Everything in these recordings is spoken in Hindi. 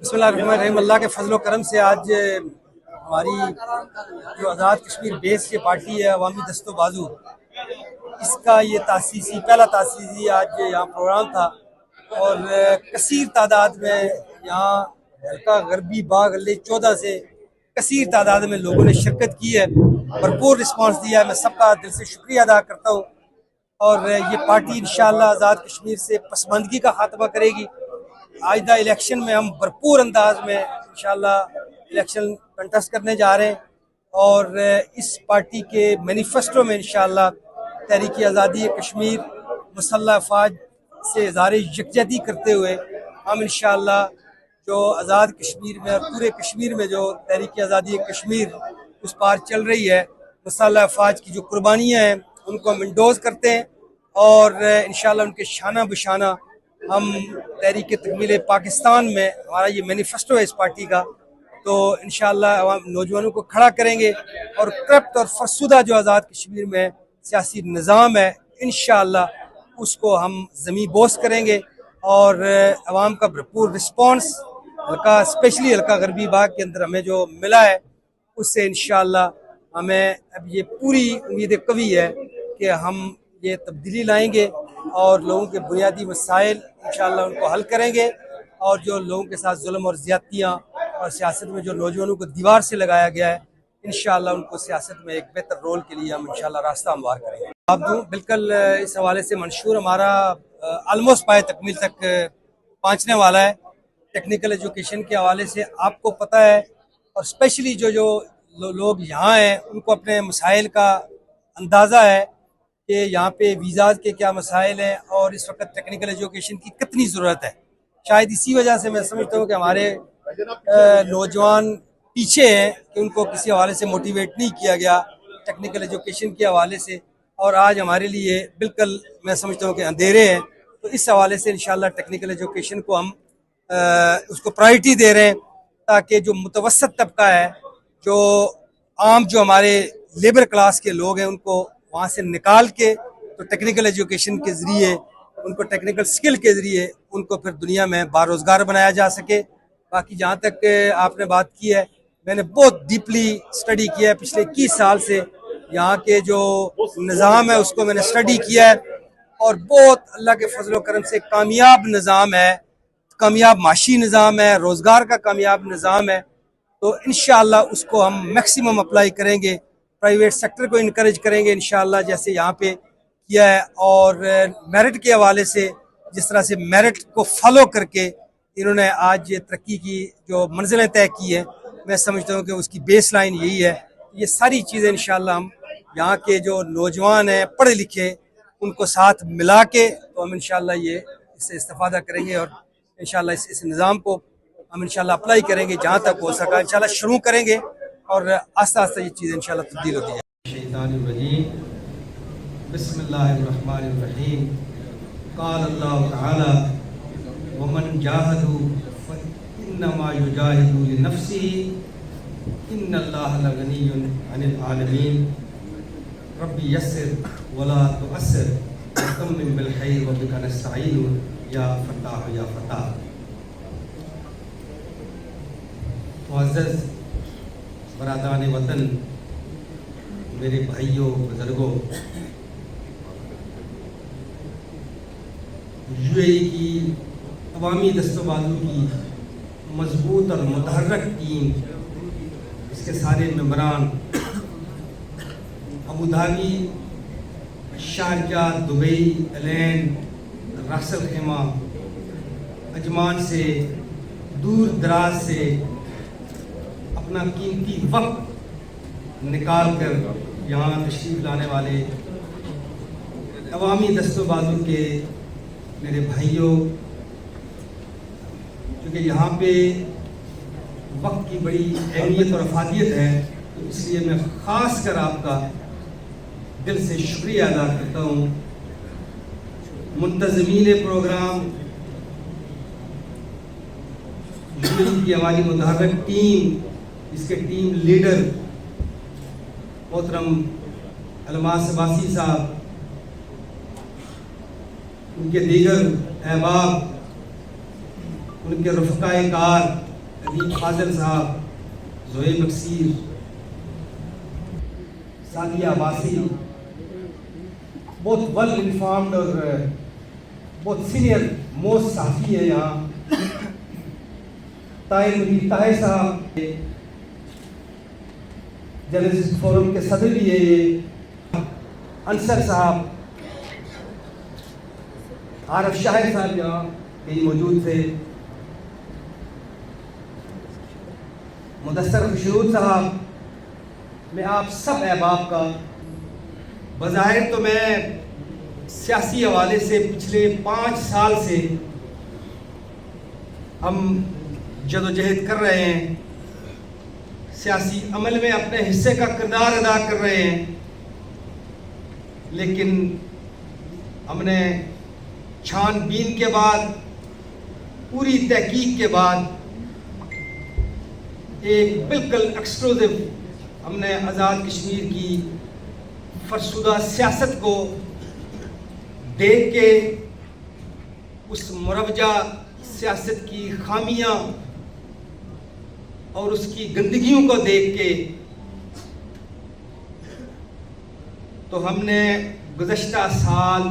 बिस्मिल्लाहिर्रहमानिर्रहीम। अल्लाह के फजल करम से आज हमारी जो आज़ाद कश्मीर बेस की पार्टी है अवामी दस्तो बाजू, इसका ये पहला तासीसी आज यहाँ प्रोग्राम था और कसीर तादाद में यहाँ हल्का गरबी बाग अल्ले 14 से कसीर तादाद में लोगों ने शिरकत की है, भरपूर रिस्पांस दिया है। मैं सबका दिल से शुक्रिया अदा करता हूँ और ये पार्टी इंशाअल्लाह आज़ाद कश्मीर से पसमानदगी का खात्मा करेगी। आइंदा इलेक्शन में हम भरपूर अंदाज में इंशाअल्लाह इलेक्शन कंटेस्ट करने जा रहे हैं और इस पार्टी के मैनिफेस्टो में इंशाअल्लाह तहरीक आज़ादी कश्मीर मुसल्लह अफवाज से इज़हार यकजहती करते हुए हम इंशाअल्लाह जो आज़ाद कश्मीर में और पूरे कश्मीर में जो तहरीक आज़ादी कश्मीर उस पार चल रही है, मुसल्लह अफवाज की जो कुर्बानियाँ हैं उनको हम इंडोज करते हैं और इंशाअल्लाह उनके शाना बशाना हम तहरीक तकमील पाकिस्तान में हमारा ये मैनिफेस्टो है इस पार्टी का, तो इंशाअल्लाह नौजवानों को खड़ा करेंगे और करप्ट और फरसुदा जो आज़ाद कश्मीर में सियासी निज़ाम है इंशाअल्लाह उसको हम ज़मीं बोस करेंगे और आवाम का भरपूर रिस्पांस हल्का स्पेशली हल्का गरबी बाग के अंदर हमें जो मिला है उससे इंशाअल्लाह हमें अब ये पूरी उम्मीद कवी है कि हम ये तब्दीली लाएंगे और लोगों के बुनियादी मसाइल इंशाअल्लाह उनको हल करेंगे और जो लोगों के साथ जुल्म और ज़्यादतियाँ और सियासत में जो नौजवानों को दीवार से लगाया गया है इंशाअल्लाह उनको सियासत में एक बेहतर रोल के लिए हम इंशाअल्लाह रास्ता हमवार करेंगे। आप बिल्कुल इस हवाले से मंशूर हमारा आलमोस्ट पाए तकमील तक पहुँचने वाला है। टेक्निकल एजुकेशन के हवाले से आपको पता है और स्पेशली जो लोग यहाँ हैं उनको अपने मसाइल का अंदाज़ा है कि यहाँ पे वीज़ाज़ के क्या मसाइल हैं और इस वक्त टेक्निकल एजुकेशन की कितनी ज़रूरत है। शायद इसी वजह से मैं समझता हूँ कि हमारे नौजवान पीछे हैं कि उनको किसी हवाले से मोटिवेट नहीं किया गया टेक्निकल एजुकेशन के हवाले से, और आज हमारे लिए बिल्कुल मैं समझता हूँ कि अंधेरे हैं। तो इस हवाले से इंशाअल्लाह टेक्निकल एजुकेशन को हम उसको प्रायोरिटी दे रहे हैं ताकि जो मुतवसत तबका है, जो आम जो हमारे लेबर क्लास के लोग हैं उनको वहाँ से निकाल के तो टेक्निकल एजुकेशन के ज़रिए उनको टेक्निकल स्किल के ज़रिए उनको फिर दुनिया में बारोज़गार बनाया जा सके। बाकी जहाँ तक आपने बात की है, मैंने बहुत डीपली स्टडी किया है पिछले 21 साल से, यहाँ के जो निज़ाम है उसको मैंने स्टडी किया है और बहुत अल्लाह के फजल करम से कामयाब निज़ाम है, कामयाब माशी निज़ाम है, रोज़गार का कामयाब निज़ाम है। तो इंशाअल्लाह उसको हम मैक्सिमम अप्लाई करेंगे, प्राइवेट सेक्टर को इनकरेज करेंगे इंशाअल्लाह जैसे यहाँ पे किया है। और मेरिट के हवाले से जिस तरह से मेरिट को फॉलो करके इन्होंने आज ये तरक्की की जो मंजिलें तय की है, मैं समझता हूँ कि उसकी बेस लाइन यही है। ये सारी चीज़ें इंशाअल्लाह हम यहाँ के जो नौजवान हैं पढ़े लिखे उनको साथ मिला के तो हम इंशाअल्लाह ये इससे इस्तेफादा करेंगे और इंशाअल्लाह इस निज़ाम को हम इंशाअल्लाह अप्लाई करेंगे जहाँ तक हो सका इंशाअल्लाह शुरू करेंगे और आस्ता आस्ता ये चीज़ें इंशाअल्लाह तब्दील होती है। बिस्मिल्लाहिर्रहमानिर्रहीम। क़ाल अल्लाहु तआला वमन जाहदू फइन्नमा युजाहिदू लिनफ्सिही इन्नल्लाहा लगनिय्युन अनिल आलमीन। रब्बी यस्सिर वला तुअस्सिर वतम्मिम बिल खैर व बिका नस्तईन या फताह या फताह। मुअज़्ज़ज़ बरादान वतन, मेरे भाइयों बुजुर्गों, यूएई की अवामी दस्तोबाजू की मजबूत और मुतहर्रक टीम, इसके सारे मेंबरान अबू धाबी, शारजा, दुबई, एलैन, रास अल खैमा, अजमान से दूर दराज से अपना कीमती वक्त निकाल कर यहाँ तशरीफ़ लाने वाले अवामी दस्तोबाजू के मेरे भाइयों, क्योंकि यहाँ पे वक्त की बड़ी अहमियत और अफादियत है, तो इसलिए मैं ख़ास कर आपका दिल से शुक्रिया अदा करता हूँ। मुंतज़मीन प्रोग्राम, की हमारी मुतहर्रिक टीम, इसके टीम लीडर मोहतरम अलमास अब्बासी साहब, उनके दीगर अहबाब, उनके रफ़क़ाए कार, अदीब फाजिल साहब, ज़ोएब बक्सीर, सादिया अब्बासी, बहुत वेल इन्फॉर्म्ड और बहुत सीनियर मोस्ट साफ़ी है यहाँ। ताहिर साहब जर्नलिस्ट फोरम के सदर भी है ये। अंसर साहब, आरफ शाहिर साहब यहाँ कहीं मौजूद थे। मुदस्सर खुशरूद साहब, मैं आप सब अहबाब का बज़ाहिर तो मैं सियासी हवाले से पिछले 5 साल से हम जदोजहद कर रहे हैं, सियासी अमल में अपने हिस्से का किरदार अदा कर रहे हैं, लेकिन हमने छानबीन के बाद, पूरी तहकीक के बाद एक बिल्कुल एक्सक्लूसिव हमने आज़ाद कश्मीर की फरसुदा सियासत को देख के, उस मुरवजा सियासत की खामियां और उसकी गंदगियों को देख के, तो हमने गुज़श्ता साल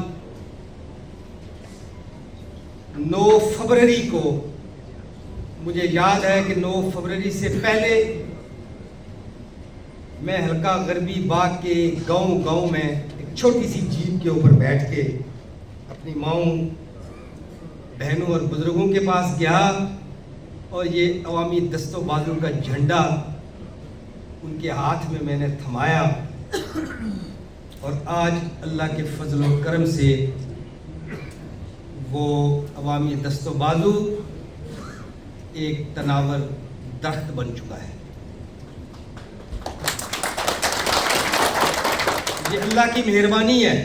9 फरवरी को, मुझे याद है कि 9 फरवरी से पहले मैं हल्का गरबी बाग के गांव में एक छोटी सी जीप के ऊपर बैठ के अपनी माँओं, बहनों और बुज़ुर्गों के पास गया और ये अवामी दस्तो बाजू का झंडा उनके हाथ में मैंने थमाया। और आज अल्लाह के फजल और करम से वो अवामी दस्तो बाजू एक तनावर दरख्त बन चुका है। ये अल्लाह की मेहरबानी है।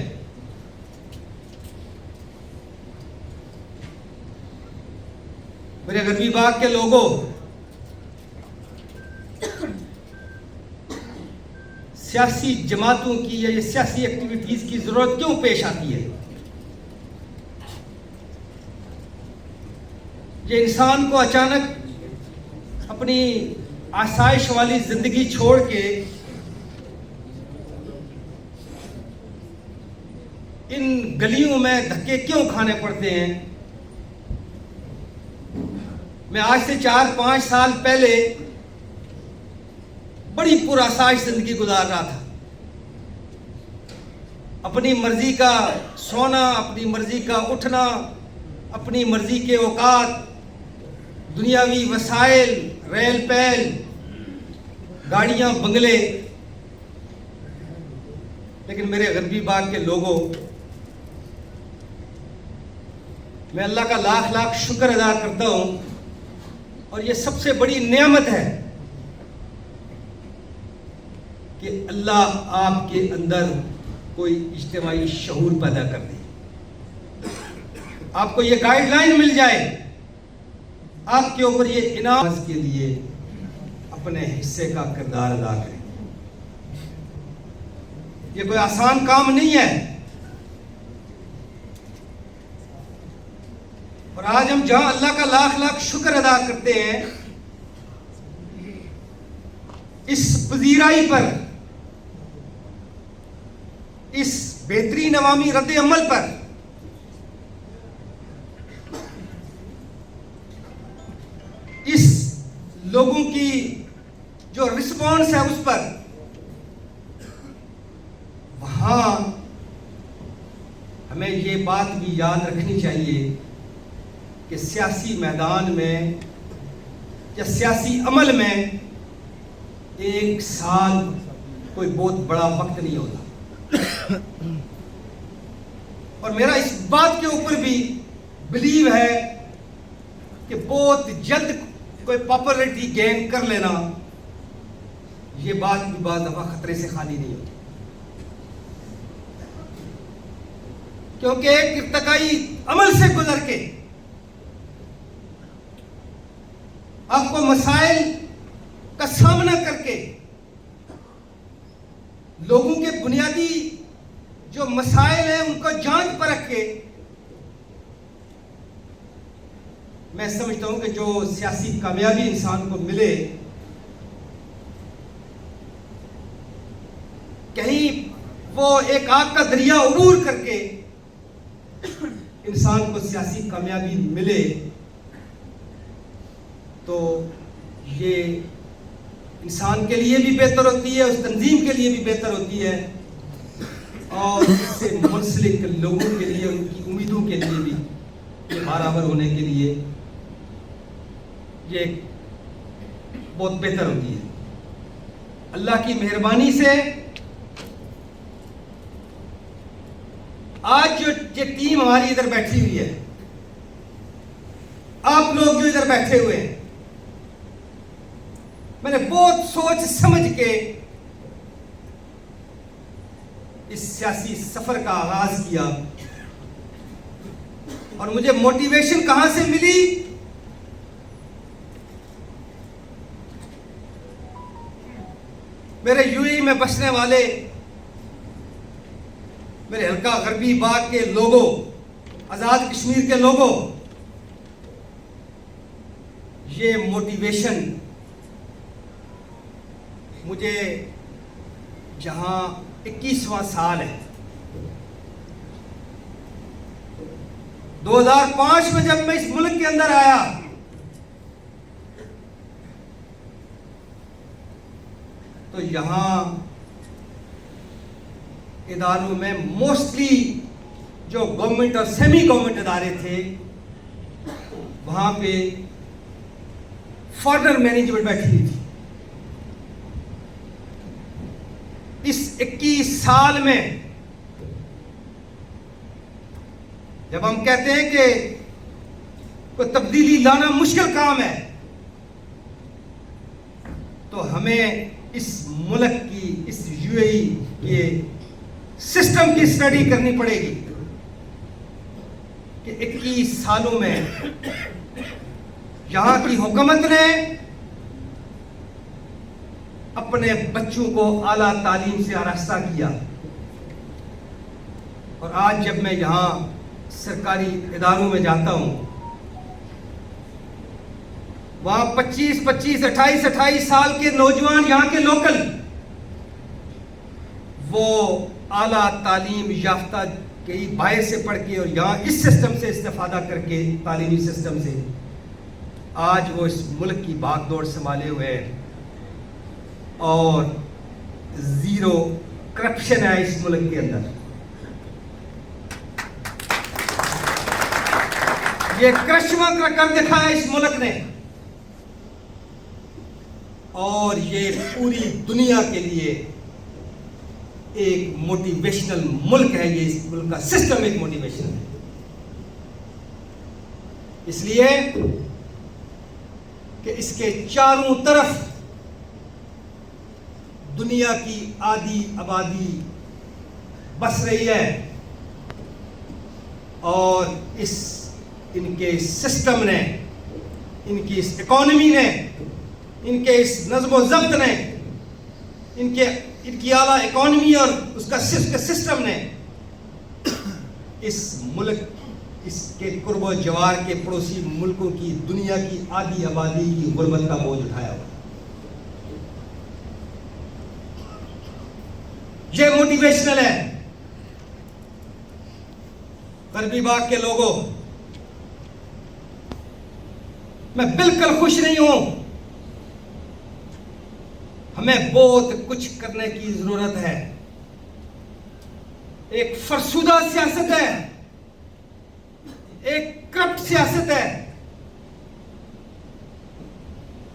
मेरे गरबी बाग के लोगों, सियासी जमातों की या ये सियासी एक्टिविटीज की जरूरत क्यों पेश आती है? ये इंसान को अचानक अपनी आसाइश वाली जिंदगी छोड़ के इन गलियों में धक्के क्यों खाने पड़ते हैं? मैं आज से 4-5 साल पहले बड़ी पुरआसाइश जिंदगी गुजार रहा था। अपनी मर्जी का सोना, अपनी मर्जी का उठना, अपनी मर्जी के औकात, दुनियावी वसाइल, रेल पैल, गाड़ियां, बंगले। लेकिन मेरे गरबी बाग के लोगों, मैं अल्लाह का लाख लाख शुक्र अदा करता हूं, और ये सबसे बड़ी नेमत है कि अल्लाह आपके अंदर कोई इज्तिमाई शऊर पैदा कर दे, आपको ये गाइडलाइन मिल जाए, आपके ऊपर ये इनाम के लिए अपने हिस्से का किरदार अदा करें। ये कोई आसान काम नहीं है। और आज हम जहां अल्लाह का लाख लाख शुक्र अदा करते हैं, इस पजीराई पर, इस बेहतरीन अवामी रद्द अमल पर, इस लोगों की जो रिस्पॉन्स है उस पर, वहां हमें ये बात भी याद रखनी चाहिए कि सियासी मैदान में या सियासी अमल में 1 साल कोई बहुत बड़ा वक्त नहीं होता। और मेरा इस बात के ऊपर भी बिलीव है कि बहुत जल्द कोई पॉपुलैरिटी गेन कर लेना, ये बात भी बात दफा खतरे से खाली नहीं होती। क्योंकि एक इर्तकाई अमल से गुजर के आपको मसाइल का सामना करके, लोगों के बुनियादी जो मसाइल हैं उनको जांच परख के मैं समझता हूं कि जो सियासी कामयाबी इंसान को मिले, कहीं वो एक आग का दरिया उबूर करके इंसान को सियासी कामयाबी मिले, तो ये इंसान के लिए भी बेहतर होती है, उस तंजीम के लिए भी बेहतर होती है, और इससे मुंसलिक लोगों के लिए, उनकी उम्मीदों के लिए भी ये बराबर होने के लिए ये बहुत बेहतर होती है। अल्लाह की मेहरबानी से आज जो ये टीम हमारी इधर बैठी हुई है, आप लोग जो इधर बैठे हुए हैं, मैंने बहुत सोच समझ के इस सियासी सफर का आगाज किया, और मुझे मोटिवेशन कहां से मिली? मेरे यूएई में बसने वाले मेरे हल्का गरबी बाग के लोगों, आजाद कश्मीर के लोगों, ये मोटिवेशन मुझे, जहां 21वां साल है, 2005 में जब मैं इस मुल्क के अंदर आया, तो यहां इदारों में मोस्टली जो गवर्नमेंट और सेमी गवर्नमेंट इदारे थे, वहां पे फॉरेनर मैनेजमेंट बैठी हुई थी। इस 21 साल में जब हम कहते हैं कि कोई तब्दीली लाना मुश्किल काम है, तो हमें इस मुल्क की, इस यूएई के सिस्टम की स्टडी करनी पड़ेगी कि 21 सालों में यहां की हुकूमत ने अपने बच्चों को आला तालीम से आरास्ता किया, और आज जब मैं यहां सरकारी इदारों में जाता हूं, वहां 25-25, 28-28 साल के नौजवान, यहां के लोकल, वो आला तालीम याफ्ता के बाहर से पढ़ के और यहाँ इस सिस्टम से इस्तेफादा करके, तालीमी सिस्टम से, आज वो इस मुल्क की भागदौड़ संभाले हुए हैं, और जीरो करप्शन है इस मुल्क के अंदर। ये करिश्मा कर दिखाया इस मुल्क ने, और ये पूरी दुनिया के लिए एक मोटिवेशनल मुल्क है। ये इस मुल्क का सिस्टम एक मोटिवेशनल है, इसलिए कि इसके चारों तरफ दुनिया की आधी आबादी बस रही है, और इनके सिस्टम ने, इनकी इस इकोनॉमी ने, इनके इस नज़्म व ज़ब्त ने, इनकी आला इकोनॉमी और उसका सिस्टम ने इस मुल्क, इसके कुर्बो जवार के पड़ोसी मुल्कों की, दुनिया की आधी आबादी की गुर्बत का बोझ उठाया हुआ। ये मोटिवेशनल है। गरबी बाग के लोगों, मैं बिल्कुल खुश नहीं हूं। हमें बहुत कुछ करने की जरूरत है। एक फरसुदा सियासत है, एक करप्ट सियासत है।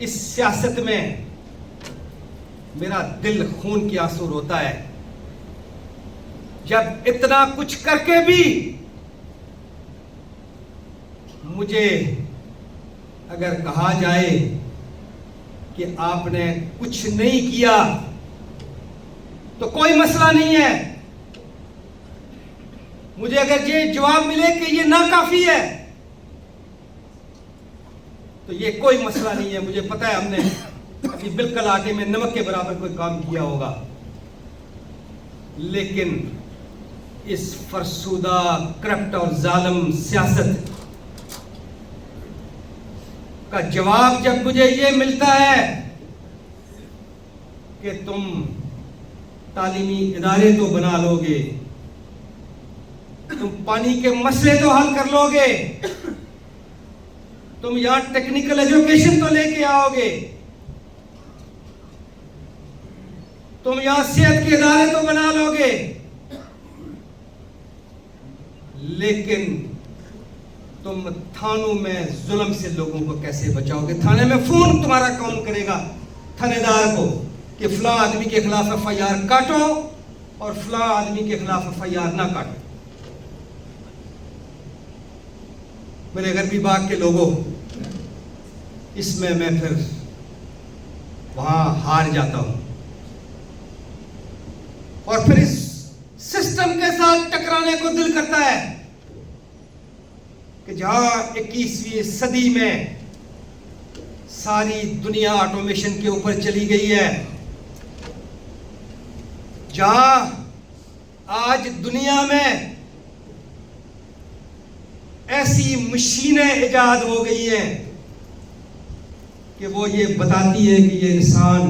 इस सियासत में मेरा दिल खून के आंसू रोता है, जब इतना कुछ करके भी मुझे अगर कहा जाए कि आपने कुछ नहीं किया, तो कोई मसला नहीं है। मुझे अगर ये जवाब मिले कि ये नाकाफी है, तो ये कोई मसला नहीं है। मुझे पता है हमने अभी बिल्कुल आटे में नमक के बराबर कोई काम किया होगा, लेकिन इस फरसुदा, करप्ट और जालिम सियासत का जवाब जब मुझे ये मिलता है कि तुम तालीमी इदारे तो बना लोगे, तुम पानी के मसले तो हल कर लोगे, तुम यहां टेक्निकल एजुकेशन तो लेके आओगे, तुम यहां सेहत के इदारे तो बना लोगे, लेकिन तुम थानों में जुल्म से लोगों को कैसे बचाओगे? थाने में फोन तुम्हारा कौन करेगा थानेदार को कि फला आदमी के खिलाफ एफआईआर काटो और फला आदमी के खिलाफ एफआईआर ना काटो? मेरे गरबी बाग के लोगों, इसमें मैं फिर वहां हार जाता हूं और फिर इस सिस्टम के साथ टकराने को दिल करता है कि जहां 21वीं सदी में सारी दुनिया ऑटोमेशन के ऊपर चली गई है, जहां आज दुनिया में ऐसी मशीनें इजाद हो गई हैं कि वो ये बताती है कि ये इंसान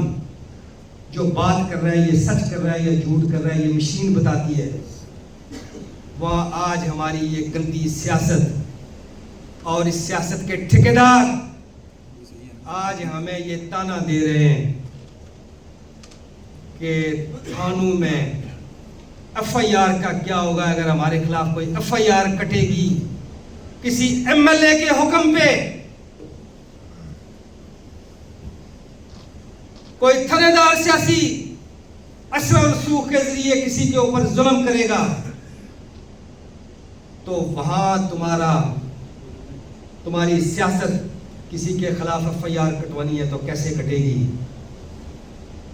जो बात कर रहा है ये सच कर रहा है या झूठ कर रहा है, ये मशीन बताती है। वहाँ आज हमारी ये गंदी सियासत और इस सियासत के ठेकेदार आज हमें ये ताना दे रहे हैं कि थानों में एफआईआर का क्या होगा अगर हमारे खिलाफ कोई एफआईआर कटेगी किसी एमएलए के हुक्म पे, कोई थानेदार सियासी असर और सूख के जरिए किसी के ऊपर जुल्म करेगा तो वहां तुम्हारी सियासत किसी के खिलाफ एफआईआर कटवानी है तो कैसे कटेगी?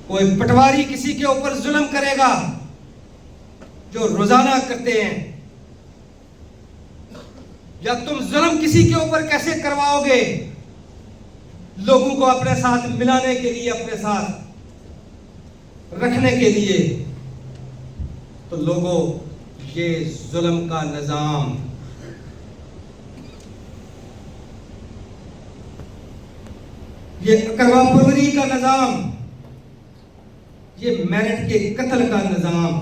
कोई पटवारी किसी के ऊपर जुल्म करेगा जो रोजाना करते हैं, या तुम जुल्म किसी के ऊपर कैसे करवाओगे लोगों को अपने साथ मिलाने के लिए, अपने साथ रखने के लिए? तो लोगों, ये जुल्म का निजाम, ये अकरवा परवरी का निजाम, ये मेरिट के कत्ल का निजाम,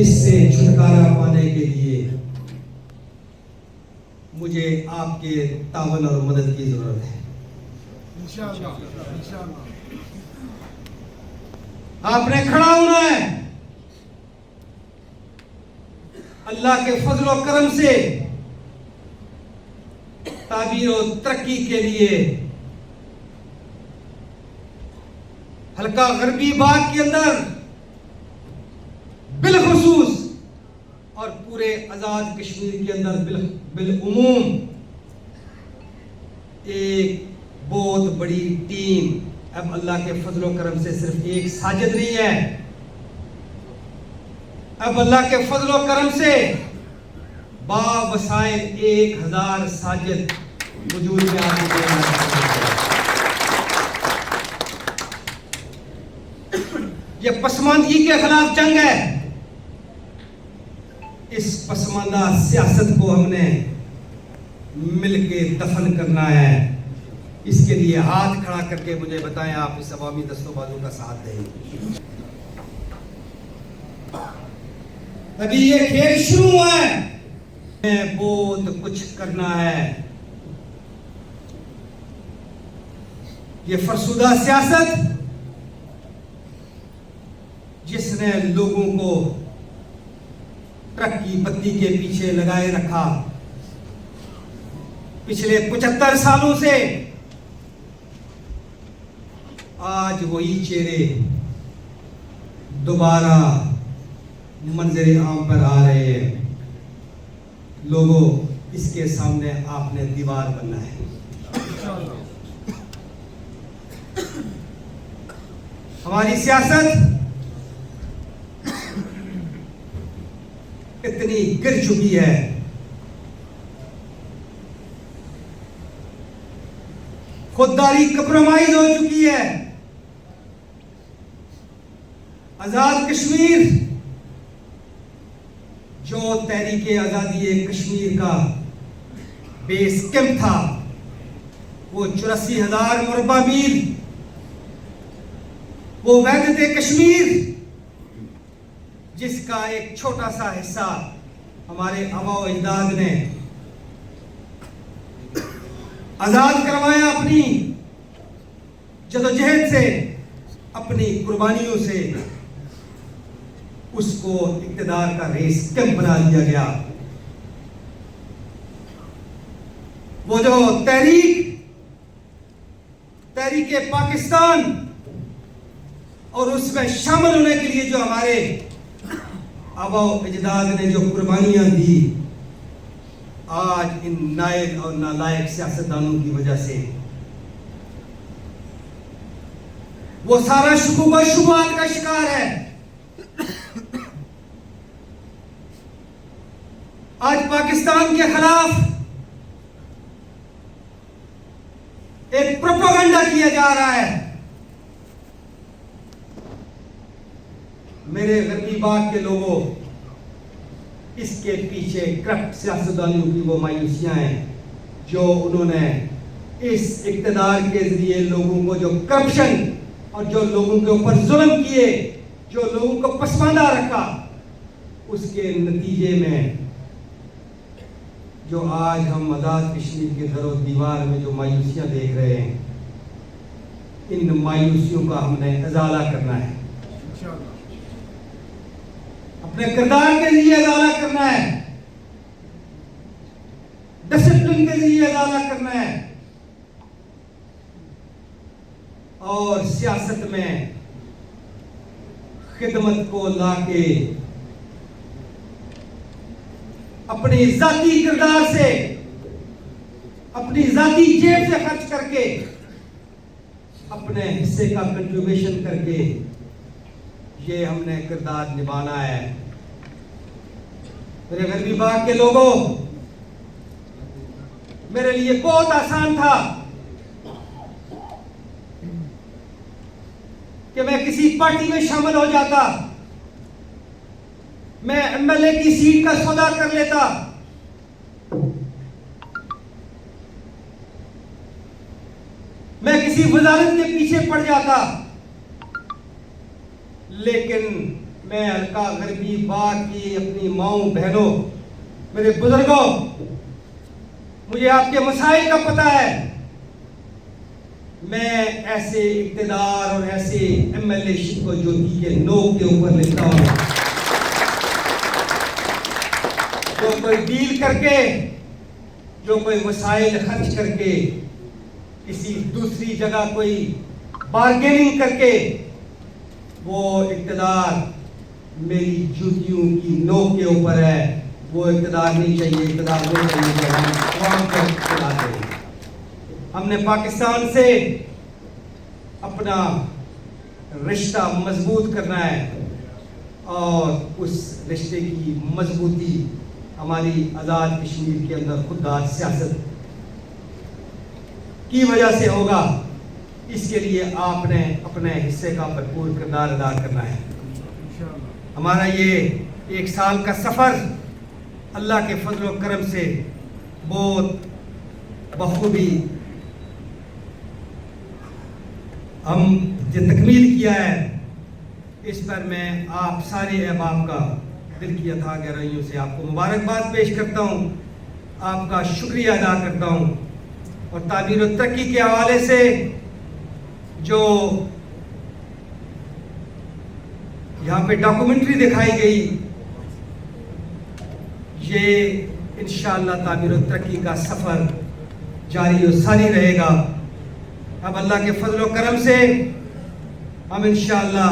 इससे छुटकारा पाने के लिए मुझे आपके तावन और मदद की जरूरत है। आपने खड़ा होना है। अल्लाह के फजल और करम से ताबीर और तरक्की के लिए हल्का गरबी बाग के अंदर बिलखुसूस और पूरे आजाद कश्मीर के अंदर बिलउमूम एक बहुत बड़ी टीम अब अल्लाह के फजल और करम से सिर्फ एक साजिद नहीं है, अब अल्लाह के फजल और करम से बावसाइल 1000 साजिद वजूद में आ चुके हैं। ये पसमानदगी के खिलाफ जंग है। इस पसमानदा सियासत को हमने मिलके दफन करना है। इसके लिए हाथ खड़ा करके मुझे बताएं, आप इस अवामी दस्तोबाजों का साथ दें। अभी ये खेल शुरू हुआ है, बहुत कुछ करना है। ये फरसुदा सियासत जिसने लोगों को ट्रक की बत्ती के पीछे लगाए रखा पिछले 75 सालों से, आज वही चेहरे दोबारा मंजरे आम पर आ रहे हैं। लोगों, इसके सामने आपने दीवार बनना है। हमारी सियासत इतनी गिर चुकी है, खुददारी कंप्रोमाइज हो चुकी है। आजाद कश्मीर जो तहरीके आजादी कश्मीर का बेस कैंप था, वो 84,000 मुरब्बा मील, वो वहदत कश्मीर जिसका एक छोटा सा हिस्सा हमारे आबा व अजदाद ने आजाद करवाया अपनी जदोजहद से, अपनी कुर्बानियों से। उसको इक्तदार का रेस कैंप बना दिया गया। वो जो तहरीक पाकिस्तान और उसमें शामिल होने के लिए जो हमारे आबा अजदाद ने जो कुर्बानियां दी, आज इन नायल और नालायक सियासतदानों की वजह से वो सारा शुबहात का शिकार है। आज पाकिस्तान के खिलाफ एक प्रोपेगेंडा किया जा रहा है। मेरे गरबी बाग के लोगों, इसके पीछे करप्ट सियासतदानों की वो मायूसियां हैं जो उन्होंने इस इक्तदार के जरिए लोगों को जो करप्शन और जो लोगों के ऊपर जुल्म किए, जो लोगों को पसमानदा रखा, उसके नतीजे में जो आज हम आजाद कश्मीर के दरो दीवार में जो मायूसियां देख रहे हैं, इन मायूसियों का हमने इजाला करना है, अपने किरदार के लिए इजाला करना है, डिसिप्लिन के लिए इजाला करना है और सियासत में खिदमत को लाके अपने जाती किरदार से, अपनी जाती जेब से खर्च करके, अपने हिस्से का कंट्रीब्यूशन करके ये हमने किरदार निभाना है। मेरे गरबी बाग के लोगों, मेरे लिए बहुत आसान था कि मैं किसी पार्टी में शामिल हो जाता, मैं एमएलए की सीट का सौदा कर लेता, मैं किसी वजारत के पीछे पड़ जाता, लेकिन मैं हल्का गरबी बाग की अपनी माओं बहनों, मेरे बुजुर्गों, मुझे आपके मसाइल का पता है। मैं ऐसे इक्तदार और ऐसे एमएलए शिप को ज्योति के नोक के ऊपर लेता हूं जो कोई डील करके, जो कोई मसाइल खर्च करके, किसी दूसरी जगह कोई बार्गेनिंग करके वो इक्तदार मेरी जूतियों की नोक के ऊपर है, वो इक्तदार नहीं चाहिए। इक्तदार वो चाहिए जो हम कौम को इक्तदार दें। हमने पाकिस्तान से अपना रिश्ता मजबूत करना है और उस रिश्ते की मजबूती हमारी आज़ाद कश्मीर के अंदर खुददार सियासत की वजह से होगा। इसके लिए आपने अपने हिस्से का भरपूर किरदार अदा करना है। हमारा ये 1 साल का सफ़र अल्लाह के फजल व करम से बहुत बखूबी हम जो तकमील किया है, इस पर मैं आप सारे अहबाब का दिल की अथा गहराइयों से आपको मुबारकबाद पेश करता हूँ, आपका शुक्रिया अदा करता हूँ। और तामीर और तरक्की के हवाले से जो यहाँ पे डॉक्यूमेंट्री दिखाई गई, ये इंशाअल्लाह तामीर और तरक्की का सफ़र जारी और सारी रहेगा। अब अल्लाह के फजल व करम से हम इंशाअल्लाह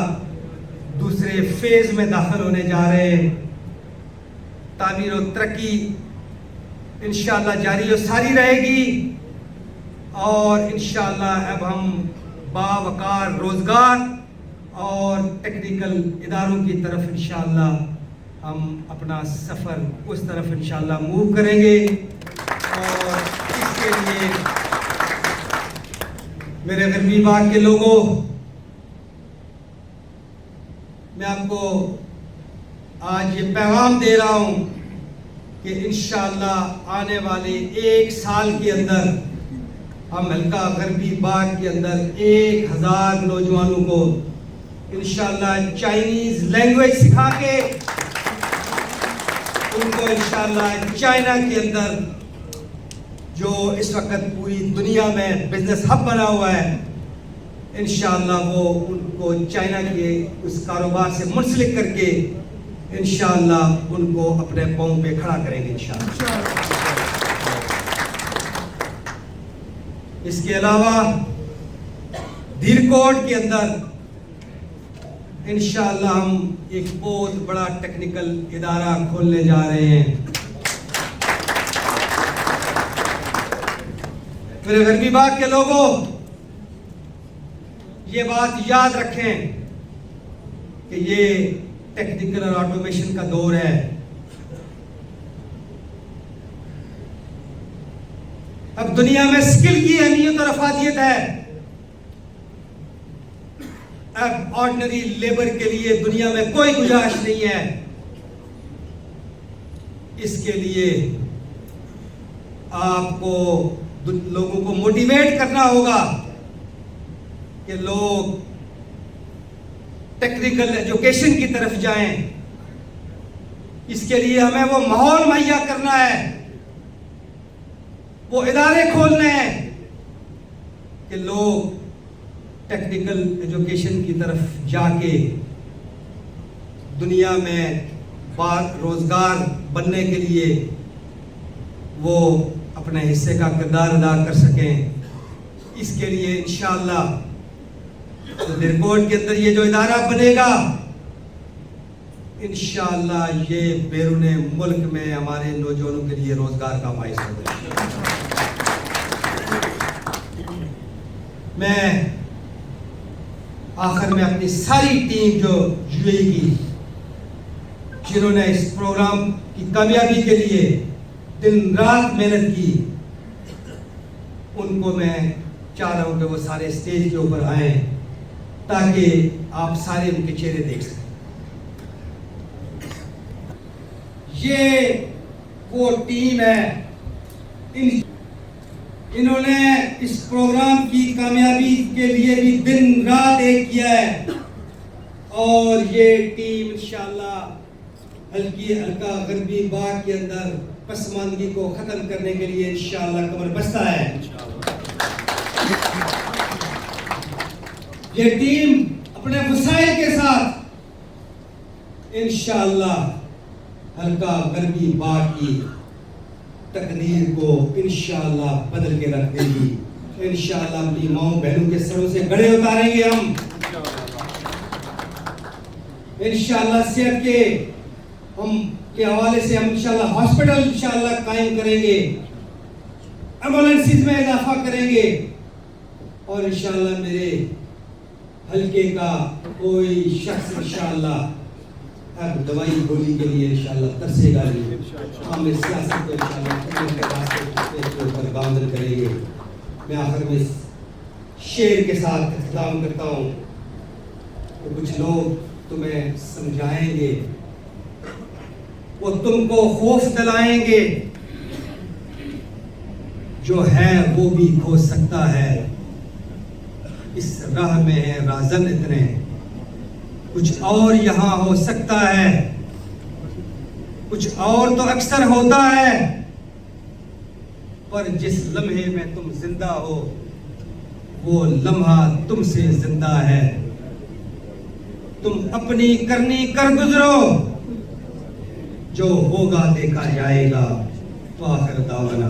दूसरे फेज में दाखिल होने जा रहे हैं। तामीर और तरक्की इंशाअल्लाह जारी और सारी रहेगी और इंशाअल्लाह अब हम बावकार रोज़गार और टेक्निकल इदारों की तरफ इंशाअल्लाह हम अपना सफ़र उस तरफ इंशाअल्लाह मूव करेंगे। और इसके लिए मेरे गरबी बाग के लोगों, मैं आपको आज ये पैगाम दे रहा हूँ कि इंशाअल्लाह आने वाले 1 साल के अंदर हम हल्का गरबी बाग के अंदर 1000 नौजवानों को इंशाअल्लाह चाइनीज लैंग्वेज सिखा के उनको इंशाअल्लाह चाइना के अंदर जो इस वक्त पूरी दुनिया में बिजनेस हब बना हुआ है, इंशाअल्लाह वो उनको चाइना के उस कारोबार से मुंसलिक करके इंशाअल्लाह उनको अपने पांव पे खड़ा करेंगे इंशाअल्लाह। इसके अलावा धीरकोट के अंदर इंशाअल्लाह हम एक बहुत बड़ा टेक्निकल इदारा खोलने जा रहे हैं। मेरे गरबी बाग के लोगों, ये बात याद रखें कि ये टेक्निकल और ऑटोमेशन का दौर है। अब दुनिया में स्किल की अहमियत और अफादियत है। अब ऑर्डिनरी लेबर के लिए दुनिया में कोई गुंजाइश नहीं है। इसके लिए आपको लोगों को मोटिवेट करना होगा कि लोग टेक्निकल एजुकेशन की तरफ जाएं। इसके लिए हमें वो माहौल मुहैया करना है, वो इदारे खोलने हैं कि लोग टेक्निकल एजुकेशन की तरफ जाके दुनिया में रोजगार बनने के लिए वो अपने हिस्से का किरदार अदा कर सकें। इसके लिए इंशाअल्लाह तो धीरकोट के अंदर ये जो इदारा बनेगा, इंशाअल्लाह ये बैरूने मुल्क में हमारे नौजवानों के लिए रोजगार का बाइस होगा। मैं आखिर में अपनी सारी टीम जो यूएई की, जिन्होंने इस प्रोग्राम की कामयाबी के लिए दिन रात मेहनत की, उनको मैं चाह रहा हूं कि वो सारे स्टेज के ऊपर आए ताकि आप सारे उनके चेहरे देख सकें। ये वो टीम है, इन्होंने इस प्रोग्राम की कामयाबी के लिए भी दिन रात एक किया है और ये टीम इंशाअल्लाह हल्का गरबी बाग के अंदर पसमानदगी को खत्म करने के लिए इंशाअल्लाह कमर बस्ता है। ये टीम अपने वसाइल के साथ इंशाअल्लाह हल्का गरबी बाग की तकदीर को इंशाअल्लाह बदल के रख देगी। इंशाअल्लाह अपनी माओ बहनों के सरों से गड़े उतारेंगे हम। इंशाअल्लाह सेहत के हवाले से हम इंशाअल्लाह हॉस्पिटल इंशाअल्लाह कायम करेंगे, एम्बुलेंसेस में इजाफा करेंगे और इंशाअल्लाह मेरे हल्के का कोई शख्स इंशाअल्लाह अब दवाई गोली के लिए इंशाअल्लाह तरसेगा नहीं। हम इस सियासत को इंशाअल्लाह गामजन करेंगे। मैं आखिर में शेर के साथ इख्तिताम करता हूँ तो कुछ लोग तुम्हें समझाएंगे, वो तुमको खौफ दिलाएंगे, जो है वो भी खो सकता है। इस राह में है राजन इतने, कुछ और यहाँ हो सकता है, कुछ और तो अक्सर होता है, पर जिस लम्हे में तुम जिंदा हो वो लम्हा तुमसे जिंदा है। तुम अपनी करनी कर गुजरो, जो होगा देखा जाएगा। तो आखिर दावना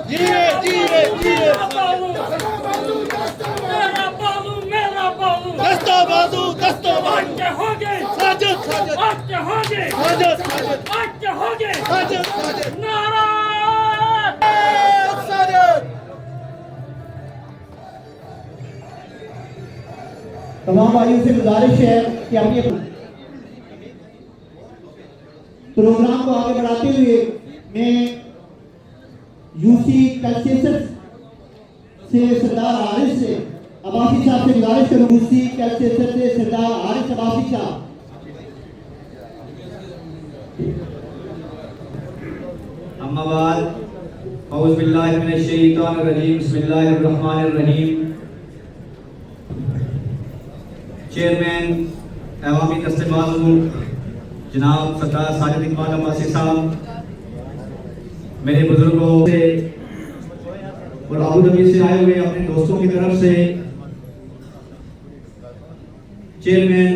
धीरे धीरे आज क्या होगे आज क्या होगे आज क्या होगे नारा तमाम भाइयों से गुजारिश है कि अपने प्रोग्राम को आगे बढ़ाते हुए मैं यूसी कैलसियस से सरदार आरिफ से अब्बासी साहब से गुजारिश करूं। यूसी कैलसियस से सरदार आरिफ अब्बासी साहब। अम्मा बाद औज़ु बिल्लाहि मिनश शैतानिर रजीम बिस्मिल्लाहिर रहमानिर रहीम। चेयरमैन अवामी दस्ते बाज़ू जनाब सरदार साजिद इकबाल अब्बासी साहब, मेरे बुजुर्गों से और अबू धाबी से आए हुए अपने दोस्तों की तरफ से चेयरमैन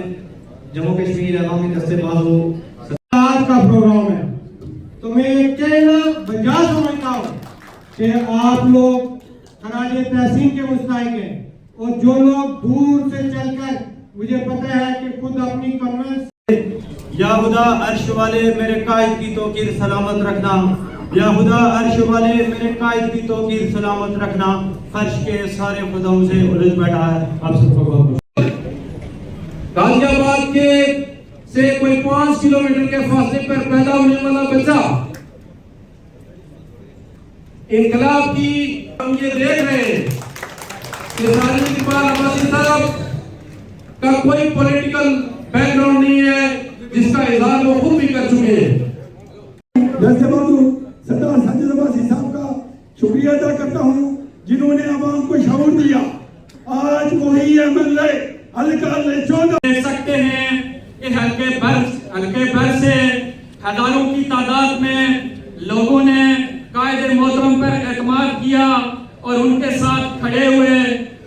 जम्मू कश्मीर अवामी दस्ते बाज़ू आज का प्रोग्राम है, तो मैं कहना बजा समझता हूँ कि आप लोग खराजे तहसीन के मुस्तहिक हैं और जो लोग दूर से चलकर, मुझे पता है कि खुद अपनी कन्वेंस या खुदा अर्श वाले मेरे कायद की तौकीर सलामत रखना, या खुदा अर्श वाले मेरे कायद की तौकीर सलामत रखना। फर्श के सारे खुदाओं से उलझ बैठा है। आप सबको बहुत गाजियाबाद के से कोई 5 किलोमीटर के फासले पर पैदा होने वाला बच्चा इनकलाब की हम ये देख रहे हैं कि साजिद इकबाल अब्बासी साहब का कोई पॉलिटिकल बैकग्राउंड नहीं है, जिसका इजहार वो खुद भी कर चुके हैं। सरदार साजिद अब्बासी साहब का शुक्रिया अदा करता हूँ जिन्होंने आवाम को शऊर दिया। आज वही एमएलए हल्का 14 देख सकते हैं कि हल्के भर से हजारों की तादाद में लोगों ने कायदे मोहतरम पर एतमाद किया और उनके साथ खड़े हुए,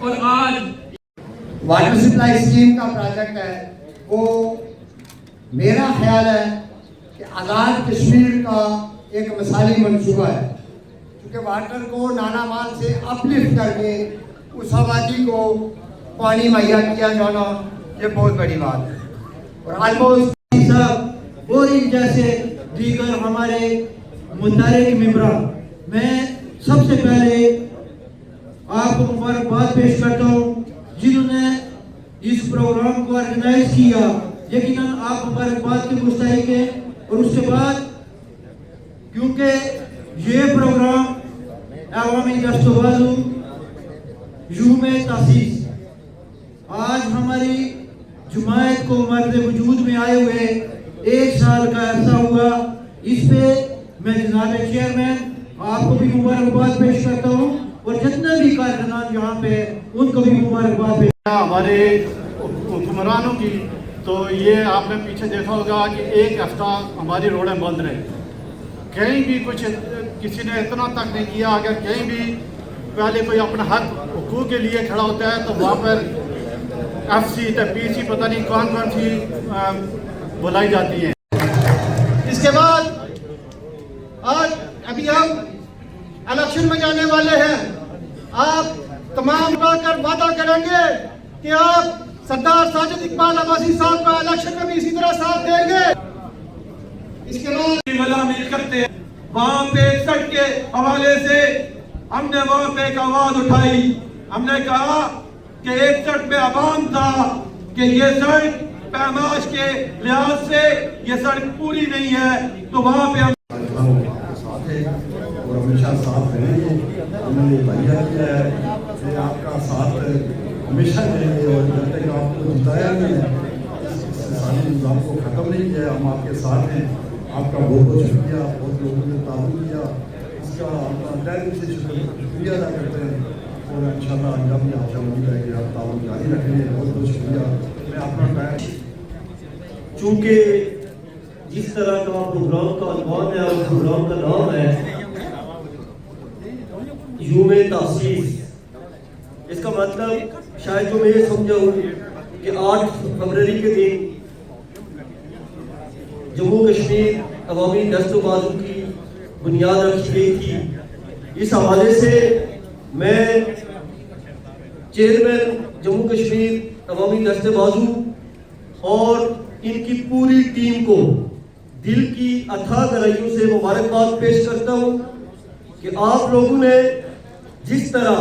और आज वाटर सप्लाई स्कीम का प्रोजेक्ट है वो मेरा ख्याल है कि आज़ाद कश्मीर का एक मिसाली मंसूबा है, क्योंकि वाटर को नाना माल से अपलिफ्ट करके उस आबादी को पानी मुहैया किया जाना ये बहुत बड़ी बात है। और ऑलमोस्ट बोरिंग जैसे दीगर हमारे मुतहरिक मेंबरान, मैं सबसे पहले आपको मुबारकबाद पेश करता हूँ जिन्होंने इस प्रोग्राम को ऑर्गेनाइज किया। यकीनन आप मुबारकबाद के मुस्तहिक हैं। और उसके बाद क्योंकि ये प्रोग्राम अवामी दस्तो बाज़ू यूम तासीस आज हमारी जुमायत को मर्द वजूद में आए हुए 1 साल का अरसा हुआ। इस पे मैं जनाब चेयरमैन आपको भी मुबारकबाद पेश करता हूँ और जितने भी कारकुनान यहाँ पे उनको भी मुबारकबाद पेश। हमारे हुक्मरानों की तो ये आपने पीछे देखा होगा कि 1 हफ्ता हमारी रोडें बंद रहे, कहीं भी कुछ किसी ने इतना तक नहीं किया। अगर कहीं भी पहले कोई अपना हक हुकूक के लिए खड़ा होता है तो वहाँ पर FC तो PC पता नहीं कौन सी बुलाई जाती है। इसके बाद आज अभी हम इलेक्शन में जाने वाले हैं। आप तमाम कर वादा करेंगे कि आप सरदार साजिद इकबाल अब्बासी साहब का इलेक्शन में भी इसी तरह साथ देंगे। इसके बाद गुलामी करते हैं। वहाँ पे सड़क के हवाले से हमने वहाँ पे एक आवाज उठाई, हमने कहा कि एक सड़क पे आवाम था कि ये सड़क पैमाश के लिहाज से ये सड़क पूरी नहीं है, तो वहाँ पे हम साथ है और हमेशा साथ रहेंगे। हमने वायदा किया है कि आपका साथ हमेशा रहेंगे और जब तक आपको जिताया नहीं है सारे निज़ाम को ख़त्म नहीं किया हम आपके साथ हैं। आपका बहुत बहुत शुक्रिया, बहुत लोगों ने ताउन किया, इसका अपना दिल से शुक्रिया अदा करते हैं और इंशाअल्लाह आगे भी आपसे उम्मीद है कि आप ताउन जारी रखेंगे। बहुत बहुत शुक्रिया। मैं अपना टाइम चूँकि जिस तरह का प्रोग्राम का अनवान है और प्रोग्राम का नाम है यूम तासीस, इसका मतलब शायद जो मैं ये समझा हूँ कि 8 फरवरी के दिन जम्मू कश्मीर अवामी दस्तो बाज़ू की बुनियाद रखी गई थी। इस हवाले से मैं चेयरमैन जम्मू कश्मीर अवामी दस्ते बाज़ू और इनकी पूरी टीम को दिल की अथाह गहराइयों से मुबारकबाद पेश करता हूँ कि आप लोगों ने जिस तरह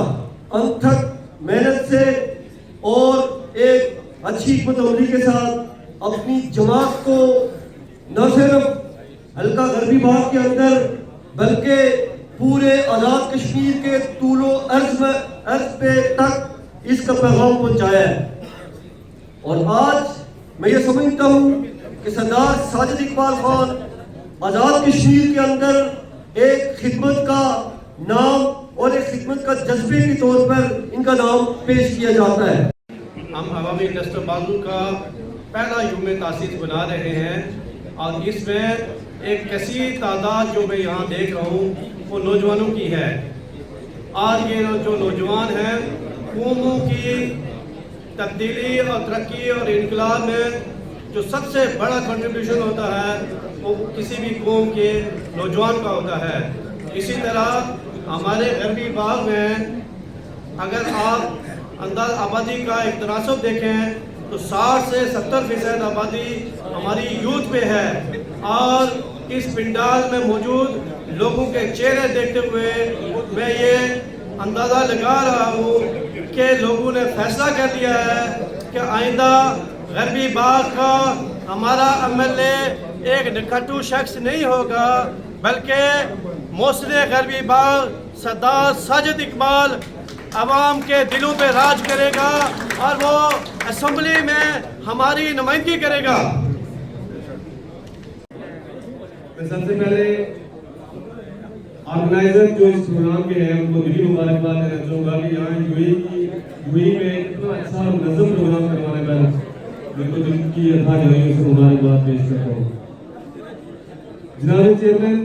अनथक मेहनत से और एक अच्छी हिकमत के साथ अपनी जमात को न सिर्फ हल्का गरबी बाग के अंदर बल्कि पूरे आज़ाद कश्मीर के तूलो अर्ज पे तक इसका पैगाम पहुंचाया है। और आज मैं ये समझता हूँ कि सरदार साजिद इकबाल खान आज़ाद कश्मीर के अंदर एक खिदमत का नाम और एक खिदमत का जज्बे के तौर पर इनका नाम पेश किया जाता है। हम अवामी दस्त बाजू का पहला यूम तासीस बना रहे हैं और इसमें एक कसीर तादाद जो मैं यहाँ देख रहा हूँ वो नौजवानों की है। आज ये जो नौजवान हैं कौमों की तब्दीली और तरक्की और इनकलाब में जो सबसे बड़ा कंट्रीब्यूशन होता है वो किसी भी कौम के नौजवान का होता है। इसी तरह हमारे गरबी बाग में अगर आप अंदाज आबादी का एक तनासब देखें तो 60 से 70% आबादी हमारी यूथ पे है। और इस पिंडाल में मौजूद लोगों के चेहरे देखते हुए मैं ये अंदाज़ा लगा रहा हूँ कि लोगों ने फैसला कर लिया है कि आइंदा गरबी बाग का हमारा एमएलए एक निकटू शख्स नहीं होगा बल्कि मौसले गरबी बाग सरदार साजिद इकबाल आवाम के दिलों पे राज करेगा और वो असेंबली में हमारी नुमाइंदगी करेगा। मैं सबसे पहले ऑर्गेनाइजर जो इस प्रोग्राम के हैं उनको दिली मुबारकबाद देना चाहूँगा कि यहाँ यूएई में इतना अच्छा और नज़म प्रोग्राम करवाने पर बिल्कुल दिल की अथाह गहराइयों से मुबारकबाद पेश करता हूँ। जनाब चेयरमैन,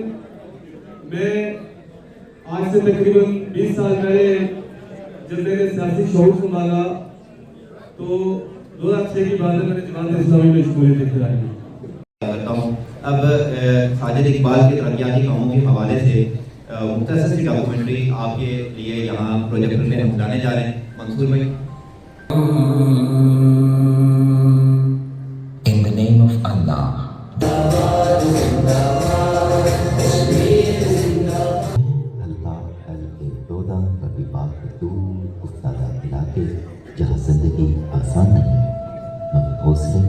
मैं आज से तकरीबन 20 साल पहले जब मैंने सियासी शौक संभाला तो 2006 की बात है, मैंने जमात इस्लामी में शमूलियत इख्तियार की। अब साजिद इकबाल के तरक्याती कामों के हवाले से मुख्तसर सी डॉक्यूमेंट्री आपके लिए यहाँ प्रोजेक्टर में हम लाने जा रहे हैं। मंसूर भाई। In the name of Allah. जहाँ जिंदगी आसान नहीं मगर हौसले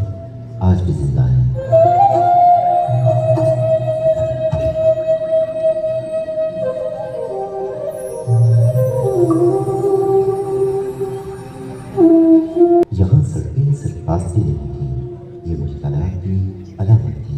आज भी जिंदा है। यहाँ सड़कें सिर्फ रास्ते नहीं थी, ये मुश्किलात की अलामत थी।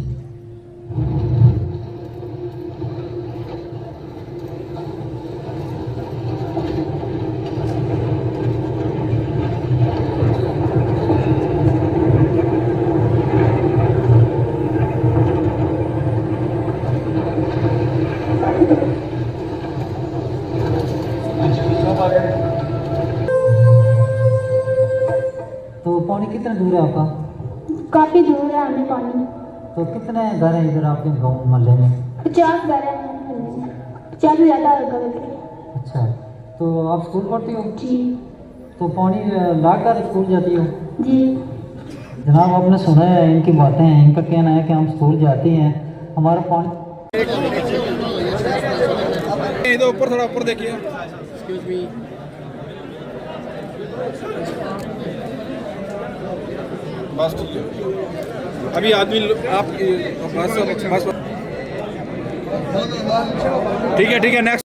तो पानी कितना दूर है आपका? काफी दूर है हमें पानी। तो कितने घर हैं इधर आपके गांव मोहल्ले में? 50 घर हैं, 50 से ज़्यादा होगा वैसे। अच्छा, तो आप स्कूल पढ़ती हो? जी। तो पानी लाकर स्कूल जाती हो? जी। जनाब आपने सुना है इनकी बातें हैं, इनका कहना है कि हम स्कूल जाते हैं, हमारा पानी इधर ऊपर थोड़ा ऊपर देखिए। Excuse me. बस अभी आदमी आप ठीक है नेक्स्ट।